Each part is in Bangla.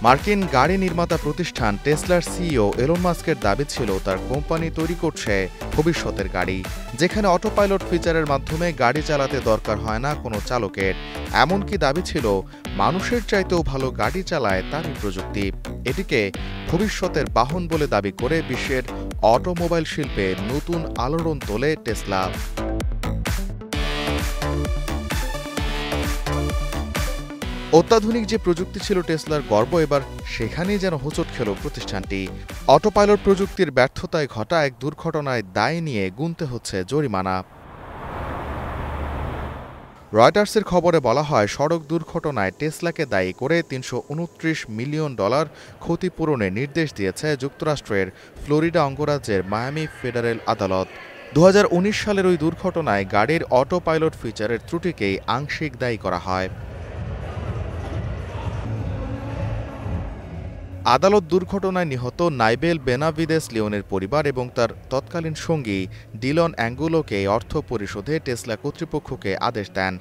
মার্কিন গাড়ি নির্মাতা প্রতিষ্ঠান টেসলার সিইও এলন মাস্কের দাবি ছিল তার কোম্পানি তৈরি করছে ভবিষ্যতের গাড়ি, যেখানে অটোপাইলট ফিচারের মাধ্যমে গাড়ি চালাতে দরকার হয় না কোনো চালকের। এমনকি দাবি ছিল মানুষের চাইতেও ভালো গাড়ি চালায় তারই প্রযুক্তি। এটিকে ভবিষ্যতের বাহন বলে দাবি করে বিশ্বের অটোমোবাইল শিল্পে নতুন আলোড়ন তোলে টেসলা। অত্যাধুনিক যে প্রযুক্তি ছিল টেসলার গর্ব, এবার সেখানেই যেন হোঁচট খেল প্রতিষ্ঠানটি। অটোপাইলট প্রযুক্তির ব্যর্থতায় ঘটা এক দুর্ঘটনায় দায় নিয়ে গুনতে হচ্ছে জরিমানা। রয়টার্সের খবরে বলা হয়, সড়ক দুর্ঘটনায় টেসলাকে দায়ী করে $৩২৯ মিলিয়ন ক্ষতিপূরণের নির্দেশ দিয়েছে যুক্তরাষ্ট্রের ফ্লোরিডা অঙ্গরাজ্যের মায়ামি ফেডারেল আদালত। 2019 সালের ওই দুর্ঘটনায় গাড়ির অটোপাইলট ফিচারের ত্রুটিকেই আংশিক দায়ী করা হয়। আদালত দুর্ঘটনায় নিহত নাইবেল বেনাভিদেস লিওনের পরিবার এবং তার তৎকালীন সঙ্গী ডিলন অ্যাঙ্গুলোকে অর্থ পরিশোধে টেসলা কর্তৃপক্ষকে আদেশ দেন।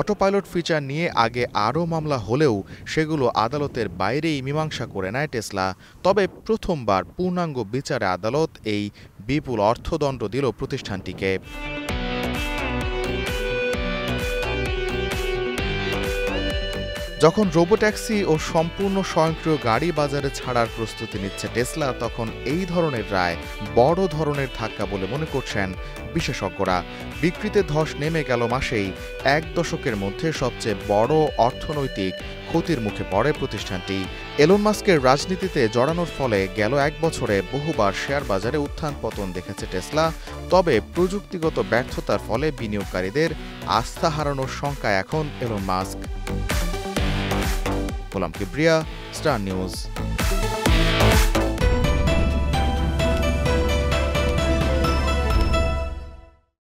অটোপাইলট ফিচার নিয়ে আগে আরও মামলা হলেও সেগুলো আদালতের বাইরেই মীমাংসা করে নেয় টেসলা। তবে প্রথমবার পূর্ণাঙ্গ বিচারে আদালত এই বিপুল অর্থদণ্ড দিল প্রতিষ্ঠানটিকে। যখন রোবোট্যাক্সি ও সম্পূর্ণ স্বয়ংক্রিয় গাড়ি বাজারে ছাড়ার প্রস্তুতি নিচ্ছে টেসলা, তখন এই ধরনের রায় বড় ধরনের ধাক্কা বলে মনে করছেন বিশেষজ্ঞরা। বিক্রিতে ধস নেমে গেল মাসেই 1 দশকের মধ্যে সবচেয়ে বড় অর্থনৈতিক ক্ষতির মুখে পড়ে প্রতিষ্ঠানটি। এলন মাস্কের রাজনীতিতে জড়ানোর ফলে গেল 1 বছরে বহুবার শেয়ার বাজারে উত্থান পতন দেখেছে টেসলা। তবে প্রযুক্তিগত ব্যর্থতার ফলে বিনিয়োগকারীদের আস্থা হারানোর শঙ্কায় এখন এলন মাস্ক। গোলাম কিবরিয়া, স্টার নিউজ।